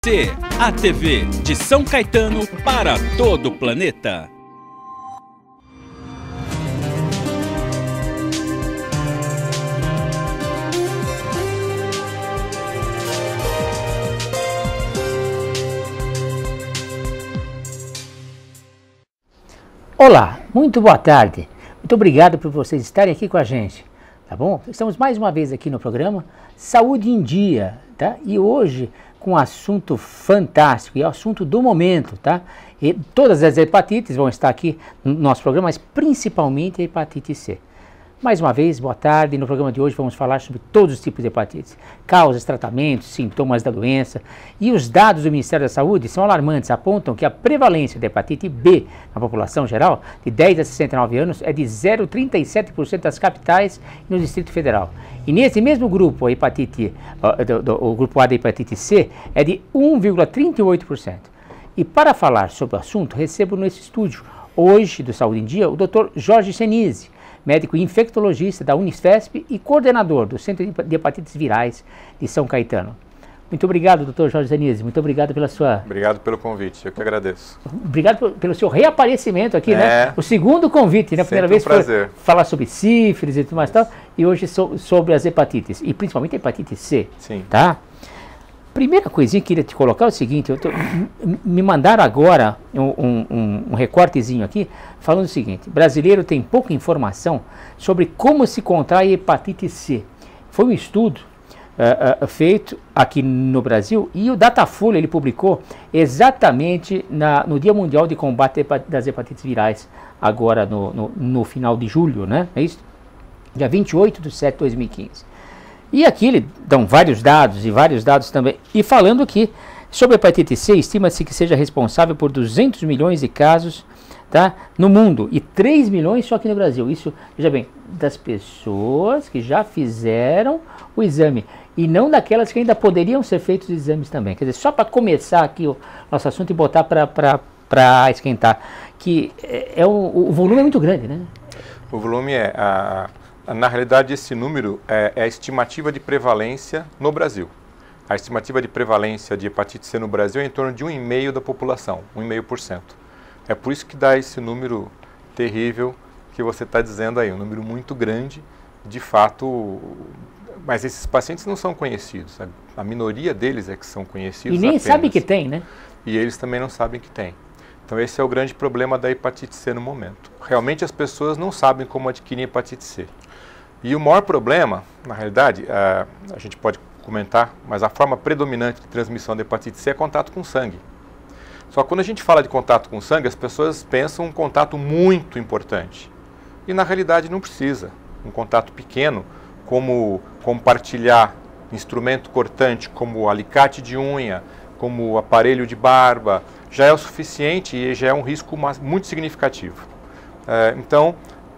C, a TV de São Caetano para todo o planeta. Olá, muito boa tarde. Muito obrigado por vocês estarem aqui com a gente, tá bom? Estamos mais uma vez aqui no programa Saúde em Dia, tá? E hoje com um assunto fantástico, e é o assunto do momento, tá? E todas as hepatites vão estar aqui no nosso programa, mas principalmente a hepatite C. Mais uma vez, boa tarde. No programa de hoje vamos falar sobre todos os tipos de hepatites, causas, tratamentos, sintomas da doença. E os dados do Ministério da Saúde são alarmantes, apontam que a prevalência da hepatite B na população geral, de 10 a 69 anos, é de 0,37% das capitais e no Distrito Federal. E nesse mesmo grupo, a hepatite, o grupo A da hepatite C, é de 1,38%. E para falar sobre o assunto, recebo nesse estúdio, hoje do Saúde em Dia, o Dr. Jorge Senise, médico infectologista da Unifesp e coordenador do Centro de Hepatites Virais de São Caetano. Muito obrigado, Dr. Jorge Senise. Muito obrigado pela sua... Obrigado pelo convite, eu que agradeço. Obrigado pelo seu reaparecimento aqui, né? O segundo convite, né? A primeira vez foi falar sobre sífilis e tudo mais e tal, e hoje sobre as hepatites, e principalmente a hepatite C. Sim. Tá? Primeira coisinha que eu queria te colocar é o seguinte, me mandaram agora um recortezinho aqui, falando o seguinte: brasileiro tem pouca informação sobre como se contrai hepatite C. Foi um estudo feito aqui no Brasil, e o Datafolha ele publicou exatamente no Dia Mundial de Combate das Hepatites Virais, agora no final de julho, né? É isso? Dia 28/7/2015. E aqui eles dão vários dados, e vários dados também, e falando aqui sobre a hepatite C, estima-se que seja responsável por 200 milhões de casos, tá, no mundo, e 3 milhões só aqui no Brasil. Isso, veja bem, das pessoas que já fizeram o exame, e não daquelas que ainda poderiam ser feitos exames também. Quer dizer, só para começar aqui o nosso assunto e botar para esquentar, que o volume é muito grande, né? O volume na realidade, esse número é a estimativa de prevalência no Brasil. A estimativa de prevalência de hepatite C no Brasil é em torno de 1,5% da população, 1,5%. É por isso que dá esse número terrível que você está dizendo aí, um número muito grande, de fato, mas esses pacientes não são conhecidos. A minoria deles é que são conhecidos. E nem sabe que tem, né? E eles também não sabem que tem. Então esse é o grande problema da hepatite C no momento. Realmente as pessoas não sabem como adquirir hepatite C. E o maior problema, na realidade, a gente pode comentar, mas a forma predominante de transmissão da hepatite C é contato com sangue. Só que quando a gente fala de contato com sangue, as pessoas pensam um contato muito importante. E na realidade não precisa. Um contato pequeno, como compartilhar instrumento cortante, como alicate de unha, como aparelho de barba, já é o suficiente e já é um risco muito significativo. Então,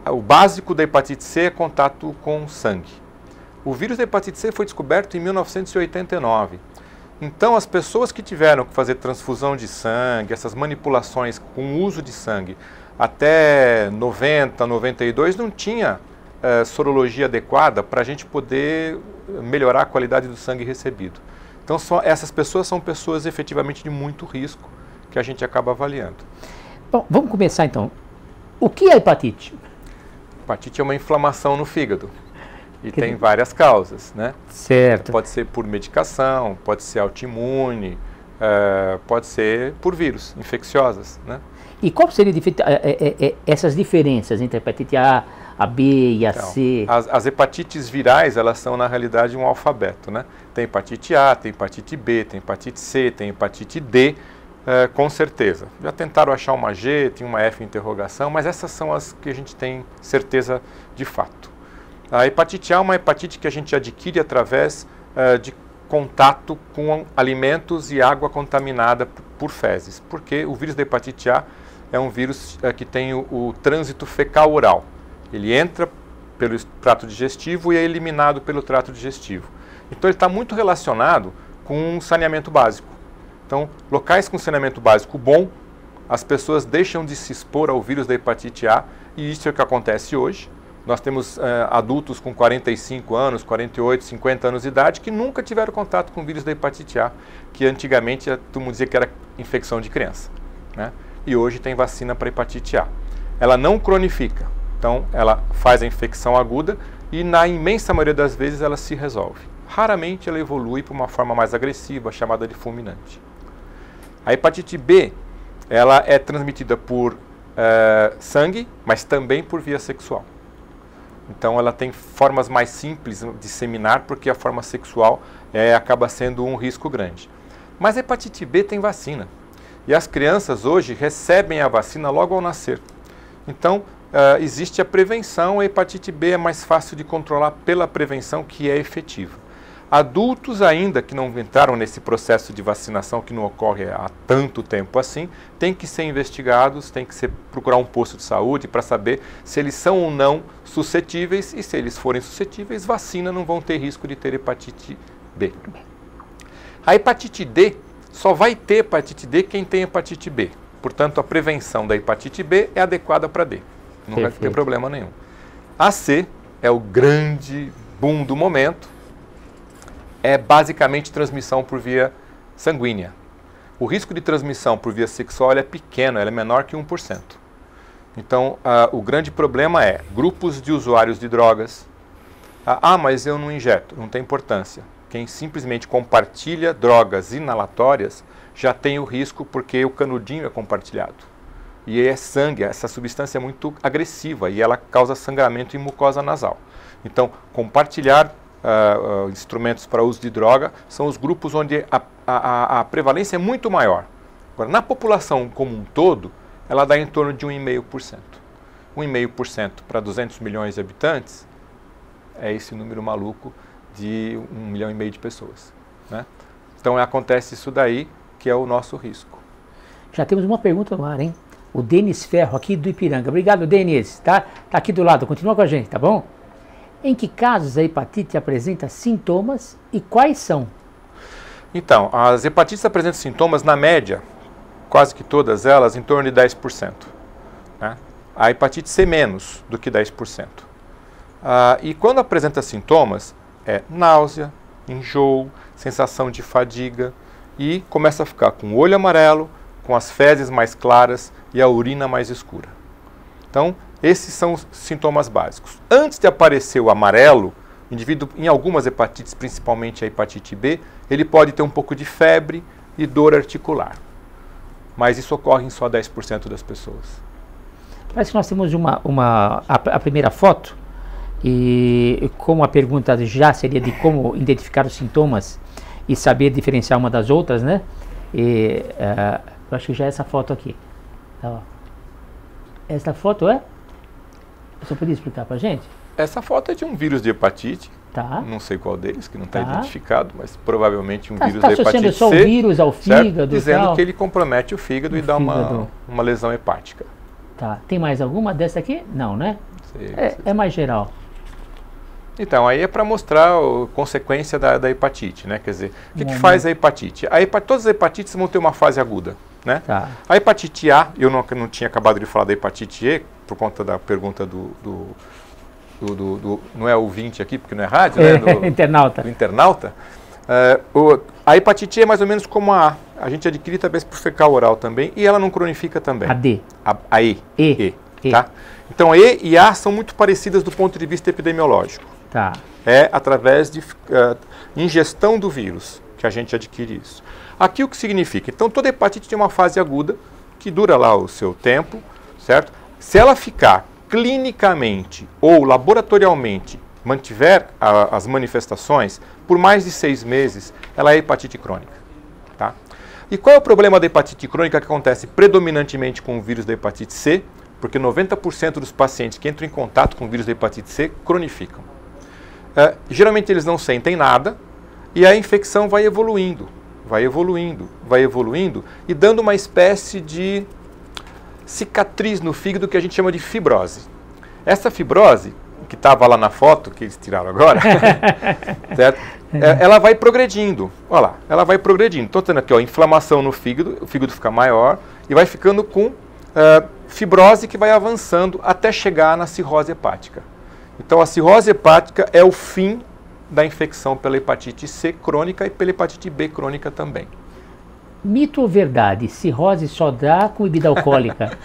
o básico da hepatite C é contato com sangue. O vírus da hepatite C foi descoberto em 1989. Então, as pessoas que tiveram que fazer transfusão de sangue, essas manipulações com uso de sangue, até 90, 92, não tinha sorologia adequada para a gente poder melhorar a qualidade do sangue recebido. Então, essas pessoas são pessoas efetivamente de muito risco que a gente acaba avaliando. Bom, vamos começar então. O que é hepatite? Hepatite é uma inflamação no fígado e tem várias causas, né? Certo. Pode ser por medicação, pode ser autoimune, pode ser por vírus, infecciosas, né? E qual seria essas diferenças entre a hepatite A, a B e a C? As hepatites virais, elas são na realidade um alfabeto, né? Tem hepatite A, tem hepatite B, tem hepatite C, tem hepatite D, com certeza. Já tentaram achar uma G, tem uma F em interrogação, mas essas são as que a gente tem certeza de fato. A hepatite A é uma hepatite que a gente adquire através de contato com alimentos e água contaminada por fezes, porque o vírus da hepatite A é um vírus que tem o trânsito fecal-oral. Ele entra pelo trato digestivo e é eliminado pelo trato digestivo. Então ele está muito relacionado com saneamento básico. Então, locais com saneamento básico bom, as pessoas deixam de se expor ao vírus da hepatite A, e isso é o que acontece hoje. Nós temos adultos com 45 anos, 48, 50 anos de idade que nunca tiveram contato com o vírus da hepatite A, que antigamente todo mundo dizia que era infecção de criança, né? E hoje tem vacina para hepatite A. Ela não cronifica, então ela faz a infecção aguda e na imensa maioria das vezes ela se resolve. Raramente ela evolui para uma forma mais agressiva, chamada de fulminante. A hepatite B, ela é transmitida por sangue, mas também por via sexual. Então ela tem formas mais simples de disseminar, porque a forma sexual acaba sendo um risco grande. Mas a hepatite B tem vacina. E as crianças hoje recebem a vacina logo ao nascer. Então existe a prevenção, a hepatite B é mais fácil de controlar pela prevenção, que é efetiva. Adultos ainda que não entraram nesse processo de vacinação, que não ocorre há tanto tempo assim, têm que ser investigados, têm que procurar um posto de saúde para saber se eles são ou não suscetíveis, e se eles forem suscetíveis, vacina, não vão ter risco de ter hepatite B. A hepatite D, só vai ter hepatite D quem tem hepatite B. Portanto, a prevenção da hepatite B é adequada para D. Não vai ter problema nenhum. A C é o grande boom do momento. É basicamente transmissão por via sanguínea. O risco de transmissão por via sexual é pequeno, é menor que 1%. Então, o grande problema é grupos de usuários de drogas. Mas eu não injeto. Não tem importância. Quem simplesmente compartilha drogas inalatórias já tem o risco, porque o canudinho é compartilhado. E é sangue, essa substância é muito agressiva e ela causa sangramento em mucosa nasal. Então, compartilhar instrumentos para uso de droga são os grupos onde a prevalência é muito maior. Agora, na população como um todo, ela dá em torno de 1,5%. 1,5% para 200 milhões de habitantes é esse número maluco de 1,5 milhão de pessoas, né? Então acontece isso daí, que é o nosso risco. Já temos uma pergunta no ar, hein? O Denis Ferro, aqui do Ipiranga. Obrigado, Denis. Tá aqui do lado, continua com a gente, tá bom? Em que casos a hepatite apresenta sintomas e quais são? Então, as hepatites apresentam sintomas, na média, quase que todas elas, em torno de 10%. Né? A hepatite C menos do que 10%. E quando apresenta sintomas, é náusea, enjoo, sensação de fadiga, e começa a ficar com o olho amarelo, com as fezes mais claras e a urina mais escura. Então, esses são os sintomas básicos. Antes de aparecer o amarelo, o indivíduo, em algumas hepatites, principalmente a hepatite B, ele pode ter um pouco de febre e dor articular. Mas isso ocorre em só 10% das pessoas. Parece que nós temos a primeira foto, e como a pergunta já seria de como identificar os sintomas e saber diferenciar uma das outras, né? Eu acho que já é essa foto aqui. Tá, ó. Essa foto é? Você podia explicar pra gente? Essa foto é de um vírus de hepatite. Tá. Não sei qual deles, que não está identificado, mas provavelmente um vírus da hepatite C. Está associando só o vírus ao fígado, dizendo tal, que ele compromete o fígado e dá uma lesão hepática. Tá. Tem mais alguma dessa aqui? Não, né? Sei. É mais geral. Então, aí é para mostrar a consequência da hepatite, né? Quer dizer, o que faz a hepatite? Todas as hepatites vão ter uma fase aguda, né? Tá. A hepatite A, eu não tinha acabado de falar da hepatite E, por conta da pergunta não é ouvinte aqui, porque não é rádio, né? Do internauta. A hepatite E é mais ou menos como a A. A gente adquire através por fecal oral também, e ela não cronifica também. A D. A E. Tá? Então, E e A são muito parecidas do ponto de vista epidemiológico. Tá. É através de ingestão do vírus que a gente adquire isso. Aqui o que significa? Então, toda hepatite tem uma fase aguda, que dura lá o seu tempo, certo? Se ela ficar clinicamente ou laboratorialmente mantiver as manifestações por mais de 6 meses, ela é hepatite crônica. Tá? E qual é o problema da hepatite crônica que acontece predominantemente com o vírus da hepatite C? Porque 90% dos pacientes que entram em contato com o vírus da hepatite C cronificam. Geralmente eles não sentem nada e a infecção vai evoluindo e dando uma espécie de cicatriz no fígado que a gente chama de fibrose. Essa fibrose, que estava lá na foto, que eles tiraram agora, certo? Ela vai progredindo. Olha lá, ela vai progredindo. Estou tendo aqui, ó, inflamação no fígado, o fígado fica maior e vai ficando com fibrose que vai avançando até chegar na cirrose hepática. Então a cirrose hepática é o fim da infecção pela hepatite C crônica e pela hepatite B crônica também. Mito ou verdade? Cirrose só dá com bebida alcoólica?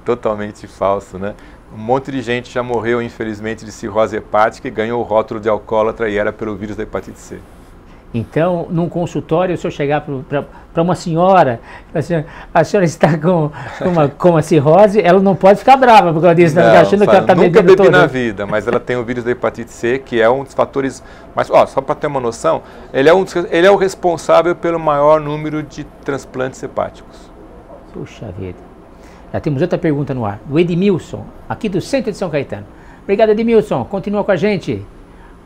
Totalmente falso, né? Um monte de gente já morreu, infelizmente, de cirrose hepática e ganhou o rótulo de alcoólatra e era pelo vírus da hepatite C. Então, num consultório, se eu chegar para uma senhora, a senhora está com uma cirrose, ela não pode ficar brava, porque ela diz, não, achando que ela está bebendo nunca bebi toda. na vida, mas ela tem o vírus da hepatite C, que é um dos fatores mais... só para ter uma noção, ele é o responsável pelo maior número de transplantes hepáticos. Puxa vida. Já temos outra pergunta no ar, do Edmilson, aqui do centro de São Caetano. Obrigado, Edmilson. Continua com a gente.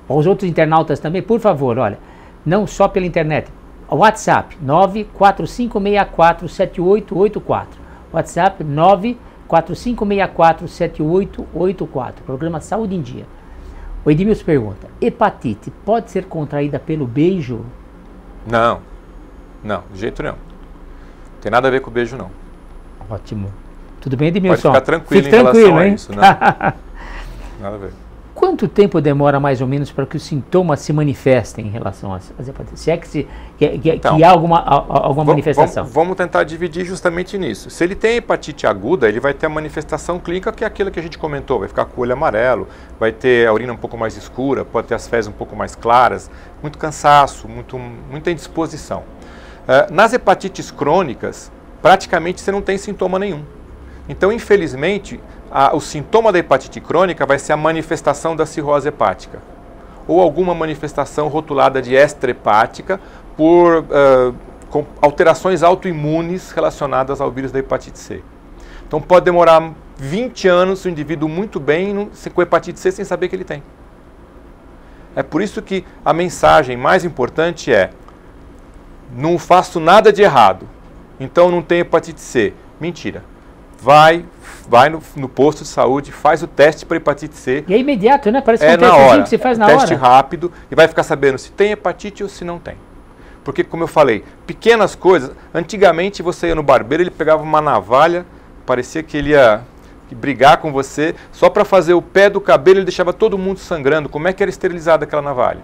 Os outros internautas também, por favor, olha. Não só pela internet. WhatsApp 945647884. WhatsApp 945647884. Programa Saúde em Dia. O Edmilson pergunta: hepatite pode ser contraída pelo beijo? Não, de jeito nenhum. Não tem nada a ver com o beijo, não. Ótimo. Tudo bem, Edmilson? Pode ficar tranquilo. Fique tranquilo, hein? A isso, não. Nada a ver. Quanto tempo demora mais ou menos para que os sintomas se manifestem em relação às hepatites? Se é que há alguma manifestação. Vamos tentar dividir justamente nisso. Se ele tem hepatite aguda, ele vai ter a manifestação clínica, que é aquilo que a gente comentou. Vai ficar com o olho amarelo, vai ter a urina um pouco mais escura, pode ter as fezes um pouco mais claras, muito cansaço, muita indisposição. Nas hepatites crônicas, praticamente você não tem sintoma nenhum. Então, infelizmente, o sintoma da hepatite crônica vai ser a manifestação da cirrose hepática ou alguma manifestação rotulada de extra-hepática com alterações autoimunes relacionadas ao vírus da hepatite C. Então pode demorar 20 anos o indivíduo muito bem com hepatite C sem saber que ele tem. É por isso que a mensagem mais importante é: não faço nada de errado, então não tenho hepatite C. Mentira. Vai no posto de saúde, faz o teste para hepatite C. E é imediato, né? Parece que é um testezinho que você faz na hora. Teste rápido e vai ficar sabendo se tem hepatite ou se não tem. Porque, como eu falei, pequenas coisas. Antigamente você ia no barbeiro, ele pegava uma navalha, parecia que ele ia brigar com você. Só para fazer o pé do cabelo ele deixava todo mundo sangrando. Como é que era esterilizada aquela navalha?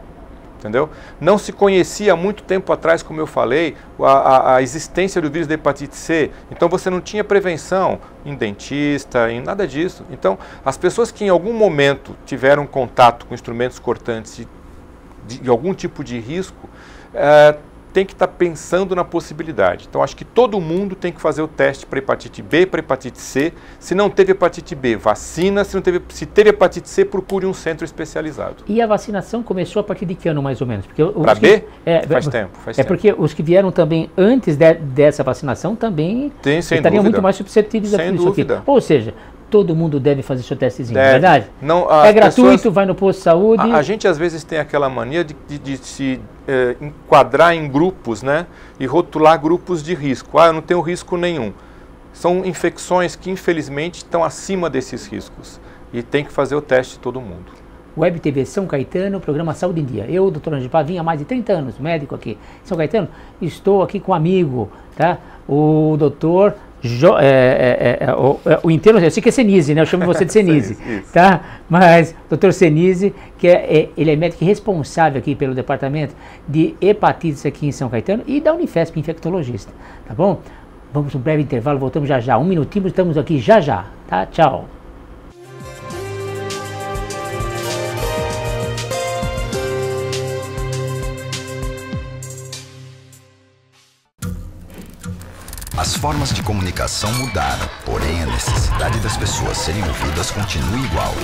Entendeu? Não se conhecia há muito tempo atrás, como eu falei, a existência do vírus da hepatite C. Então você não tinha prevenção em dentista, em nada disso. Então as pessoas que em algum momento tiveram contato com instrumentos cortantes de algum tipo de risco, tem que estar pensando na possibilidade. Então acho que todo mundo tem que fazer o teste para hepatite B, para hepatite C. Se não teve hepatite B, vacina. Se teve hepatite C, procure um centro especializado. E a vacinação começou a partir de que ano, mais ou menos? Para B? Faz tempo. Porque os que vieram também antes dessa vacinação também estariam muito mais suscetíveis a isso aqui. Ou seja, todo mundo deve fazer seu testezinho, não é verdade? Não, é gratuito, vai no posto de saúde. A gente às vezes tem aquela mania de se enquadrar em grupos, né? E rotular grupos de risco. Eu não tenho risco nenhum. São infecções que infelizmente estão acima desses riscos. E tem que fazer o teste de todo mundo. Web TV São Caetano, programa Saúde em Dia. Eu, Dr. Anjo Pavinha, há mais de 30 anos, médico aqui em São Caetano, estou aqui com um amigo, tá? O doutor... o inteiro, eu sei que é Senise, né? Eu chamo você de Senise, tá? Mas Dr. Senise, que ele é médico responsável aqui pelo departamento de hepatites aqui em São Caetano e da Unifesp, infectologista, tá bom? Vamos um breve intervalo, voltamos já já, 1 minutinho, estamos aqui já já, tá? Tchau. As formas de comunicação mudaram, porém a necessidade das pessoas serem ouvidas continua igual.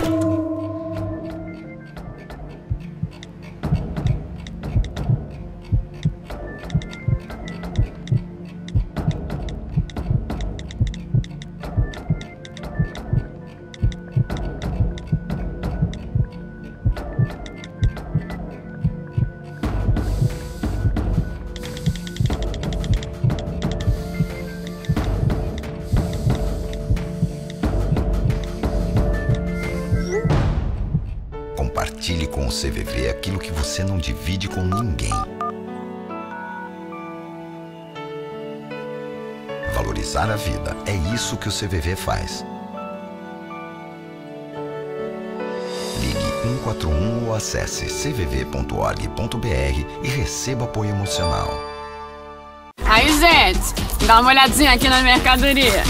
Compartilhe com o CVV aquilo que você não divide com ninguém. Valorizar a vida, é isso que o CVV faz. Ligue 141 ou acesse cvv.org.br e receba apoio emocional. Aí, gente, dá uma olhadinha aqui na mercadoria.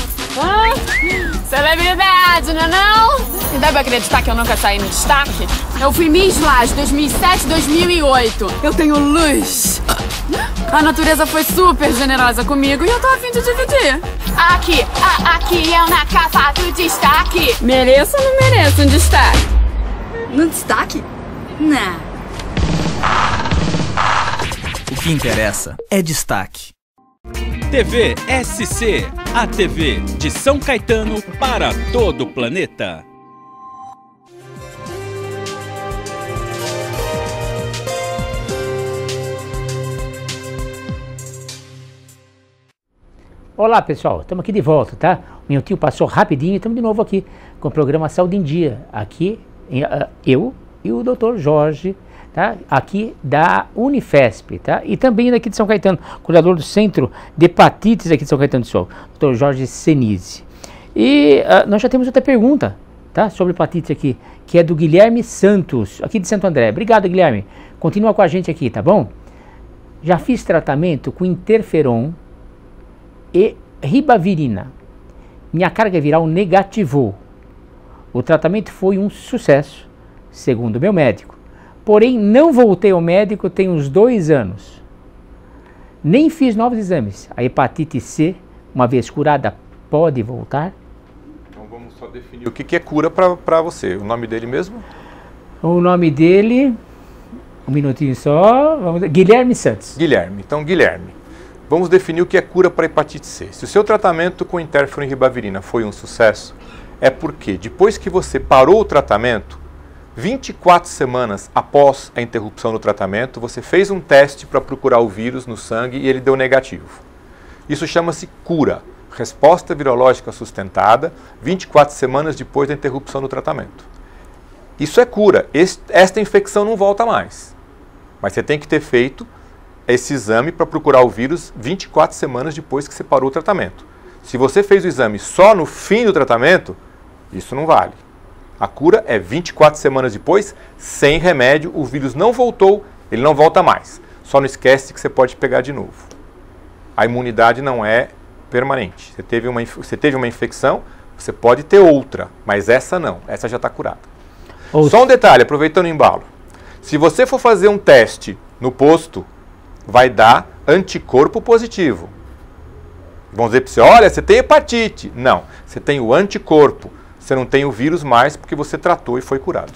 Celebridade, não é não? E dá pra acreditar que eu nunca saí no destaque? Eu fui Miss Laje 2007 2008. Eu tenho luz. A natureza foi super generosa comigo e eu tô a fim de dividir. Aqui eu na capa do destaque. Mereço ou não mereço um destaque? No destaque? Não. O que interessa é destaque. TV SC, a TV de São Caetano para todo o planeta. Olá pessoal, estamos aqui de volta, tá? O meu tio passou rapidinho e estamos de novo aqui com o programa Saúde em Dia. Aqui eu e o Dr. Jorge, tá? Aqui da Unifesp, tá? E também daqui de São Caetano, cuidador do Centro de Hepatites aqui de São Caetano do Sul, Dr. Jorge Senise. E nós já temos outra pergunta, tá? Sobre hepatite aqui, que é do Guilherme Santos, aqui de Santo André. Obrigado, Guilherme. Continua com a gente aqui, tá bom? Já fiz tratamento com interferon e ribavirina. Minha carga viral negativou. O tratamento foi um sucesso, segundo meu médico. Porém, não voltei ao médico tem uns 2 anos. Nem fiz novos exames. A hepatite C, uma vez curada, pode voltar? Então vamos só definir o que é cura para você. O nome dele mesmo? O nome dele, um minutinho só, Guilherme Santos. Guilherme. Então, Guilherme, vamos definir o que é cura para hepatite C. Se o seu tratamento com interferon e ribavirina foi um sucesso, é porque depois que você parou o tratamento, 24 semanas após a interrupção do tratamento, você fez um teste para procurar o vírus no sangue e ele deu negativo. Isso chama-se cura, resposta virológica sustentada, 24 semanas depois da interrupção do tratamento. Isso é cura. Esta infecção não volta mais. Mas você tem que ter feito esse exame para procurar o vírus 24 semanas depois que você parou o tratamento. Se você fez o exame só no fim do tratamento, isso não vale. A cura é 24 semanas depois, sem remédio, o vírus não voltou, ele não volta mais. Só não esquece que você pode pegar de novo. A imunidade não é permanente. Você teve uma infecção, você pode ter outra, mas essa não, essa já está curada. Só um detalhe, aproveitando o embalo. Se você for fazer um teste no posto, vai dar anticorpo positivo. Vão dizer para você, olha, você tem hepatite. Não, você tem o anticorpo. Você não tem o vírus mais porque você tratou e foi curado.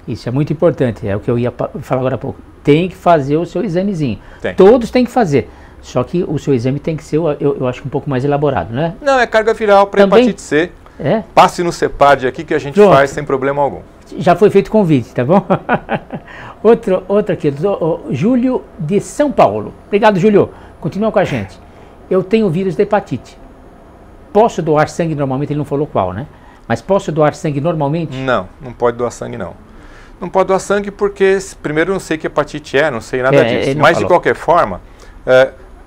Isso é muito importante, é o que eu ia falar agora há pouco. Tem que fazer o seu examezinho. Tem. Todos têm que fazer. Só que o seu exame tem que ser, eu acho, um pouco mais elaborado, né? Não, é carga viral para hepatite C. É? Passe no CEPAD aqui que a gente faz sem problema algum. Já foi feito convite, tá bom? outro aqui, Júlio de São Paulo. Obrigado, Júlio. Continua com a gente. Eu tenho vírus da hepatite. Posso doar sangue normalmente? Ele não falou qual, né? Mas posso doar sangue normalmente? Não, não pode doar sangue não. Não pode doar sangue porque, primeiro, eu não sei que hepatite é, não sei nada disso. Mas, de qualquer forma,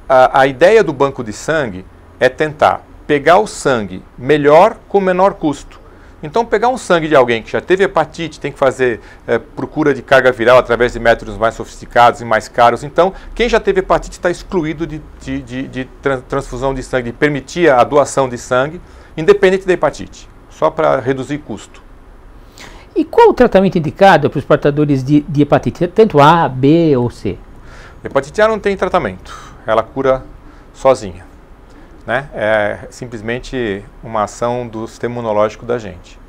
a ideia do banco de sangue é tentar pegar o sangue melhor com menor custo. Então, pegar um sangue de alguém que já teve hepatite, tem que fazer procura de carga viral através de métodos mais sofisticados e mais caros. Então, quem já teve hepatite está excluído de transfusão de sangue, de permitir a doação de sangue, independente da hepatite. Só para reduzir custo. E qual o tratamento indicado para os portadores de hepatite, tanto A, B ou C? Hepatite A não tem tratamento, ela cura sozinha. Né? É simplesmente uma ação do sistema imunológico da gente.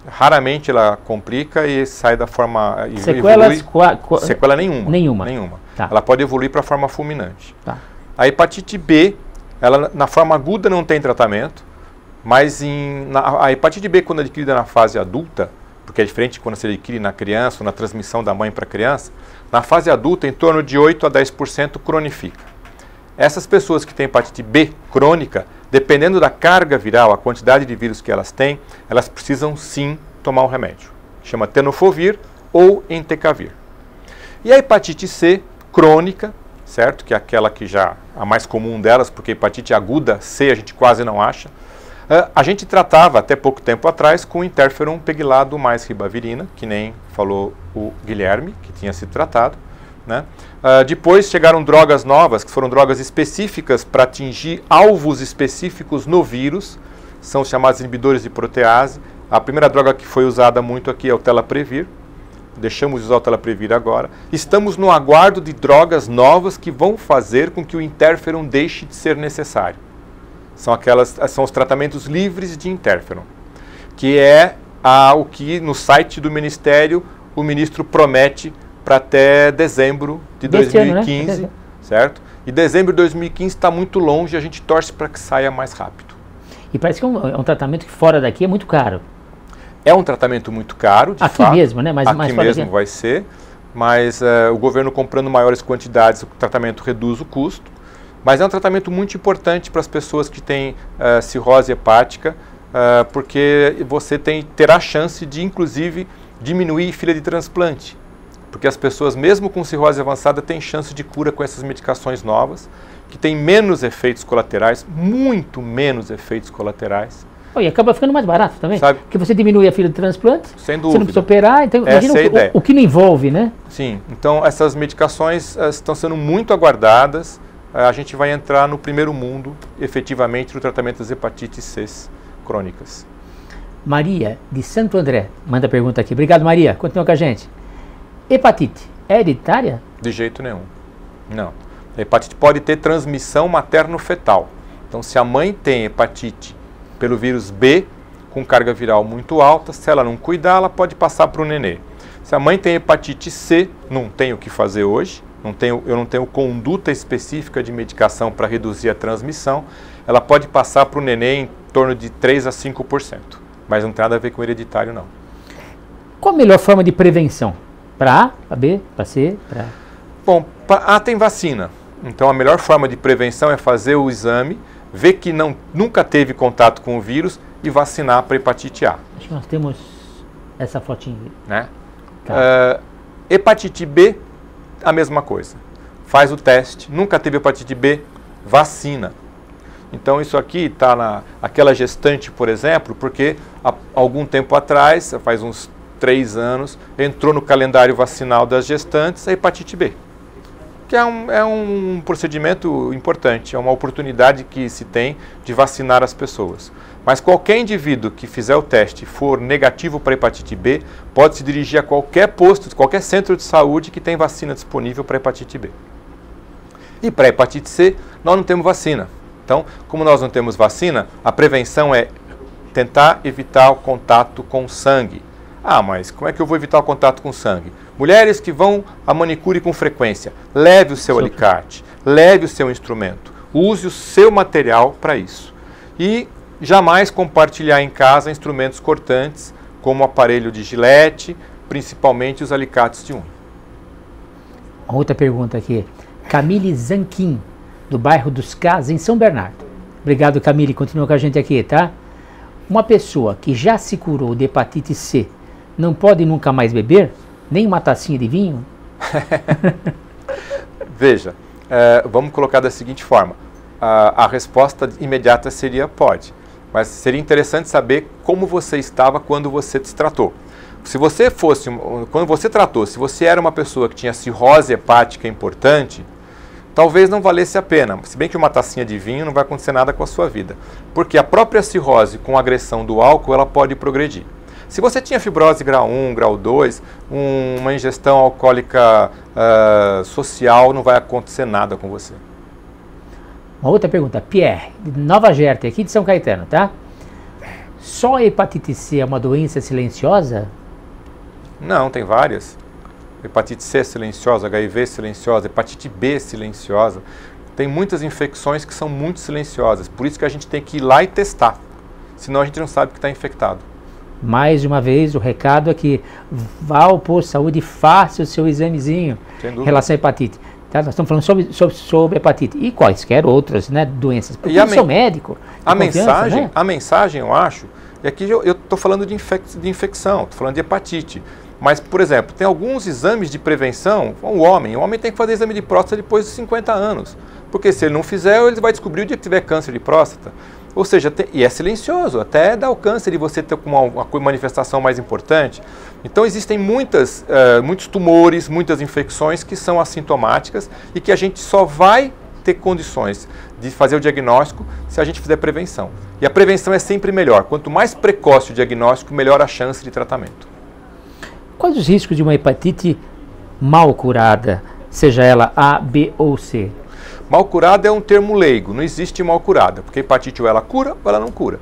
Raramente ela complica e sai da forma... Sequelas? Sequela nenhuma. Nenhuma. Tá. Ela pode evoluir para a forma fulminante. Tá. A hepatite B, ela na forma aguda não tem tratamento, mas a hepatite B, quando adquirida na fase adulta, porque é diferente quando se adquire na criança ou na transmissão da mãe para a criança, na fase adulta, em torno de 8 a 10% cronifica. Essas pessoas que têm hepatite B crônica, dependendo da carga viral, a quantidade de vírus que elas têm, elas precisam sim tomar um remédio. Chama tenofovir ou entecavir. E a hepatite C crônica, certo? Que é aquela que já a mais comum delas, porque hepatite aguda C a gente quase não acha. A gente tratava até pouco tempo atrás com interferon pegilado mais ribavirina, que nem falou o Guilherme, que tinha sido tratado, né? Depois chegaram drogas novas, que foram drogas específicas para atingir alvos específicos no vírus, são os chamados inibidores de protease. A primeira droga que foi usada muito aqui é o Telaprevir, deixamos de usar o Telaprevir agora. Estamos no aguardo de drogas novas que vão fazer com que o interferon deixe de ser necessário. São os tratamentos livres de interferon, que é o que no site do Ministério o ministro promete para até dezembro de 2015, ano, né? Certo? E dezembro de 2015 está muito longe, a gente torce para que saia mais rápido. E parece que é um tratamento que fora daqui é muito caro. É um tratamento muito caro, de aqui fato. Mesmo, né? Mas aqui mesmo vai ser, mas o governo comprando maiores quantidades, o tratamento reduz o custo. Mas é um tratamento muito importante para as pessoas que têm cirrose hepática, porque você terá a chance de, inclusive, diminuir fila de transplante. Porque as pessoas, mesmo com cirrose avançada, têm chance de cura com essas medicações novas, que têm menos efeitos colaterais, muito menos efeitos colaterais. E acaba ficando mais barato também, sabe? Porque você diminui a fila de transplante, sem dúvida. Você não precisa operar, então imagina o que não envolve, né? Sim, então essas medicações estão sendo muito aguardadas. A gente vai entrar no primeiro mundo, efetivamente, no tratamento das hepatites C crônicas. Maria, de Santo André, manda pergunta aqui. Obrigado, Maria. Continua com a gente. Hepatite é hereditária? De jeito nenhum. Não. A hepatite pode ter transmissão materno-fetal. Então, se a mãe tem hepatite pelo vírus B, com carga viral muito alta, se ela não cuidar, ela pode passar para o nenê. Se a mãe tem hepatite C, não tem o que fazer hoje, eu não tenho conduta específica de medicação para reduzir a transmissão, ela pode passar para o nenê em torno de 3 a 5%, mas não tem nada a ver com hereditário, não. Qual a melhor forma de prevenção? Para A, para B, para C, para... Bom, para A tem vacina, então a melhor forma de prevenção é fazer o exame, ver que nunca teve contato com o vírus e vacinar para hepatite A. Acho que nós temos essa fotinha. Né? Tá. Hepatite B, a mesma coisa. Faz o teste, nunca teve hepatite B, vacina. Então isso aqui está naquela gestante, por exemplo, porque há algum tempo atrás, faz uns 3 anos, entrou no calendário vacinal das gestantes a hepatite B. Que é um procedimento importante, é uma oportunidade que se tem de vacinar as pessoas. Mas qualquer indivíduo que fizer o teste e for negativo para hepatite B, pode se dirigir a qualquer posto, qualquer centro de saúde que tem vacina disponível para hepatite B. E para hepatite C, nós não temos vacina. Então, como nós não temos vacina, a prevenção é tentar evitar o contato com sangue. Mas como é que eu vou evitar o contato com sangue? Mulheres que vão à manicure com frequência, leve o seu alicate, leve o seu instrumento, use o seu material para isso. E jamais compartilhar em casa instrumentos cortantes, como o aparelho de gilete, principalmente os alicates de unha. Outra pergunta aqui. Camille Zanquim, do bairro dos Cas, em São Bernardo. Obrigado, Camille. Continua com a gente aqui, tá? Uma pessoa que já se curou de hepatite C não pode nunca mais beber? Nem uma tacinha de vinho? Veja, vamos colocar da seguinte forma. A resposta imediata seria pode. Mas seria interessante saber como você estava quando você se tratou. Se você fosse, quando você tratou, se você era uma pessoa que tinha cirrose hepática importante, talvez não valesse a pena. Se bem que uma tacinha de vinho não vai acontecer nada com a sua vida. Porque a própria cirrose com agressão do álcool, ela pode progredir. Se você tinha fibrose grau 1, grau 2, uma ingestão alcoólica social, não vai acontecer nada com você. Uma outra pergunta, Pierre, de Nova Jersey, aqui de São Caetano, tá? Só a hepatite C é uma doença silenciosa? Não, tem várias. Hepatite C silenciosa, HIV silenciosa, hepatite B silenciosa. Tem muitas infecções que são muito silenciosas, por isso que a gente tem que ir lá e testar, senão a gente não sabe que está infectado. Mais uma vez, o recado é que vá ao posto de saúde e faça o seu examezinho em relação à hepatite. Tá? Nós estamos falando sobre hepatite e quaisquer outras, né, doenças. Porque eu sou médico. A mensagem, eu acho, e aqui eu estou falando de infecção, estou falando de hepatite. Mas, por exemplo, tem alguns exames de prevenção, o homem tem que fazer exame de próstata depois de 50 anos. Porque se ele não fizer, ele vai descobrir o dia que tiver câncer de próstata. Ou seja, e é silencioso, até dá o câncer de você ter uma manifestação mais importante. Então existem muitos tumores, muitas infecções que são assintomáticas e que a gente só vai ter condições de fazer o diagnóstico se a gente fizer prevenção. E a prevenção é sempre melhor. Quanto mais precoce o diagnóstico, melhor a chance de tratamento. Quais os riscos de uma hepatite mal curada, seja ela A, B ou C? Mal curada é um termo leigo, não existe mal curada, porque a hepatite ou ela cura ou ela não cura.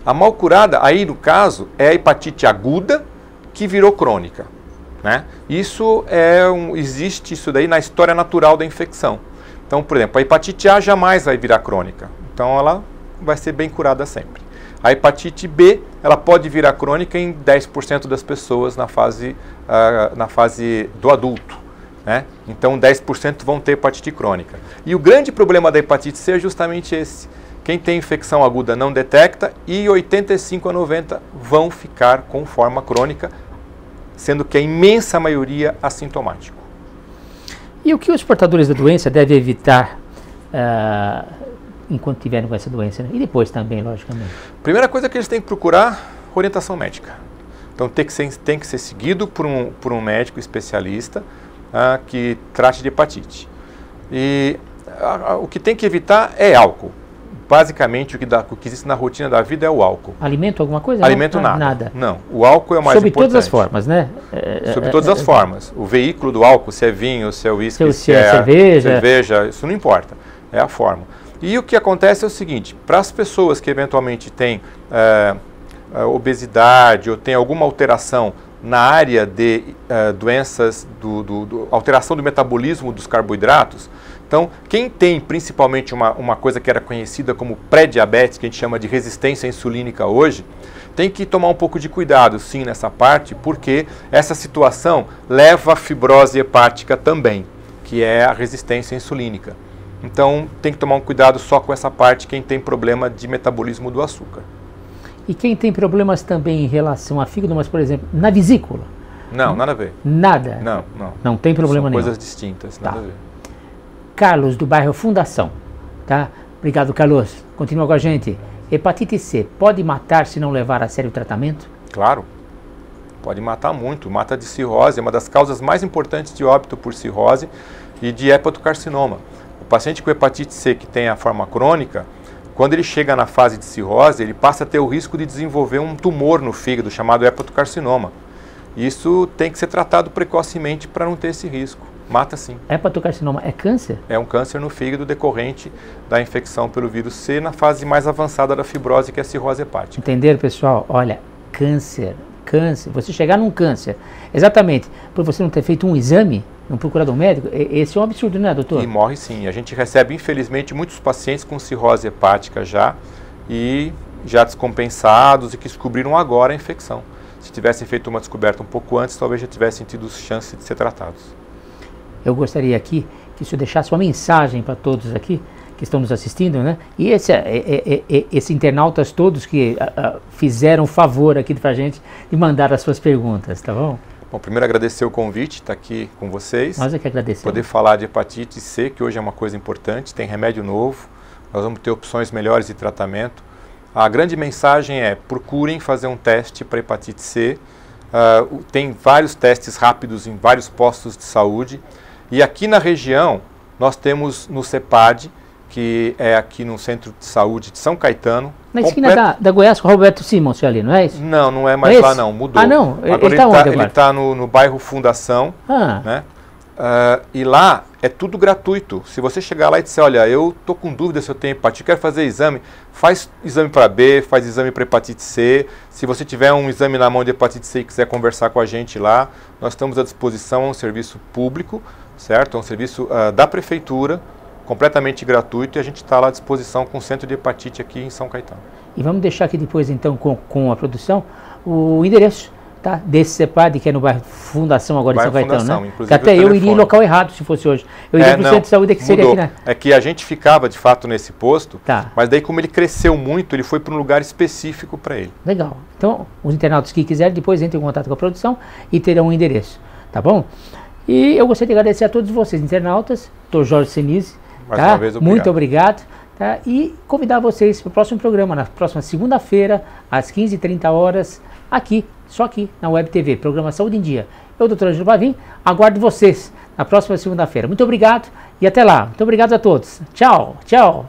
A mal curada, aí no caso, é a hepatite aguda que virou crônica, né? Existe isso daí na história natural da infecção. Então, por exemplo, a hepatite A jamais vai virar crônica, então ela vai ser bem curada sempre. A hepatite B, ela pode virar crônica em 10% das pessoas na fase do adulto. Né? Então 10% vão ter hepatite crônica. E o grande problema da hepatite C é justamente esse. Quem tem infecção aguda não detecta e 85 a 90 vão ficar com forma crônica, sendo que a imensa maioria assintomático. E o que os portadores da doença devem evitar enquanto tiverem com essa doença? Né? E depois também, logicamente. Primeira coisa que eles têm que procurar, orientação médica. Então tem que ser seguido por um médico especialista que trate de hepatite. E o que tem que evitar é álcool. Basicamente, o que existe na rotina da vida é o álcool. Alimento, alguma coisa? Alimento, nada. Não, o álcool é o mais importante. Sob todas as formas, né? Sob todas as formas. O veículo do álcool, se é vinho, se é uísque, se é cerveja, isso não importa. É a forma. E o que acontece é o seguinte, para as pessoas que eventualmente têm obesidade ou têm alguma alteração na área de doenças, alteração do metabolismo dos carboidratos. Então, quem tem principalmente uma coisa que era conhecida como pré-diabetes, que a gente chama de resistência insulínica hoje, tem que tomar um pouco de cuidado, sim, nessa parte, porque essa situação leva à fibrose hepática também, que é a resistência insulínica. Então, tem que tomar um cuidado só com essa parte, quem tem problema de metabolismo do açúcar. E quem tem problemas também em relação a fígado, mas, por exemplo, na vesícula? Não, nada a ver. Nada? Não. Não tem problema nenhum. São coisas distintas, nada a ver. Carlos, do bairro Fundação. Tá? Obrigado, Carlos. Continua com a gente. Hepatite C pode matar se não levar a sério o tratamento? Claro. Pode matar muito. Mata de cirrose. É uma das causas mais importantes de óbito por cirrose e de hepatocarcinoma. O paciente com hepatite C que tem a forma crônica, quando ele chega na fase de cirrose, ele passa a ter o risco de desenvolver um tumor no fígado, chamado hepatocarcinoma. Isso tem que ser tratado precocemente para não ter esse risco. Mata sim. Hepatocarcinoma é câncer? É um câncer no fígado decorrente da infecção pelo vírus C na fase mais avançada da fibrose, que é a cirrose hepática. Entenderam, pessoal? Olha, câncer, você chegar num câncer, exatamente, por você não ter feito um exame, não procurar um médico, esse é um absurdo, né, doutor? E morre sim. A gente recebe, infelizmente, muitos pacientes com cirrose hepática já descompensados e que descobriram agora a infecção. Se tivessem feito uma descoberta um pouco antes, talvez já tivessem tido chance de ser tratados. Eu gostaria aqui que o senhor deixasse uma mensagem para todos aqui que estão nos assistindo, né? E esses internautas todos que fizeram o favor aqui para a gente de mandar as suas perguntas, tá bom? Bom, primeiro agradecer o convite, estar aqui com vocês. Nós é que agradecemos. Poder falar de hepatite C, que hoje é uma coisa importante, tem remédio novo, nós vamos ter opções melhores de tratamento. A grande mensagem é, procurem fazer um teste para hepatite C. Tem vários testes rápidos em vários postos de saúde. E aqui na região, nós temos no CEPAD, que é aqui no Centro de Saúde de São Caetano. Na esquina da Goiás com o Roberto Simons, ali, não é isso? Não, não é mais lá não, mudou. Ah, não? Agora ele está onde agora? Ele está no bairro Fundação, né? E lá é tudo gratuito. Se você chegar lá e disser, olha, eu estou com dúvida se eu tenho hepatite, quero fazer exame, faz exame para B, faz exame para hepatite C. Se você tiver um exame na mão de hepatite C e quiser conversar com a gente lá, nós estamos à disposição, é um serviço público, certo? É um serviço da prefeitura, completamente gratuito, e a gente está lá à disposição com o centro de hepatite aqui em São Caetano. E vamos deixar aqui depois, então, com a produção, o endereço, tá? Desse CEPAD, que é no bairro Fundação agora em São Caetano, né? Que até eu iria em local errado se fosse hoje. Eu iria para o centro de saúde, que seria aqui, né? É que a gente ficava, de fato, nesse posto, mas daí como ele cresceu muito, ele foi para um lugar específico para ele. Legal. Então, os internautas que quiserem, depois entrem em contato com a produção e terão um endereço, tá bom? E eu gostaria de agradecer a todos vocês, internautas, Dr. Jorge Senise, mais uma vez, obrigado. Muito obrigado, tá? E convidar vocês para o próximo programa, na próxima segunda-feira, às 15h30, aqui, só aqui na Web TV, programa Saúde em Dia. Eu, Dr. Ângelo Pavim, aguardo vocês na próxima segunda-feira. Muito obrigado e até lá. Muito obrigado a todos. Tchau, tchau.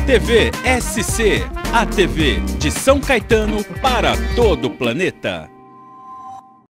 TV SC, a TV de São Caetano para todo o planeta.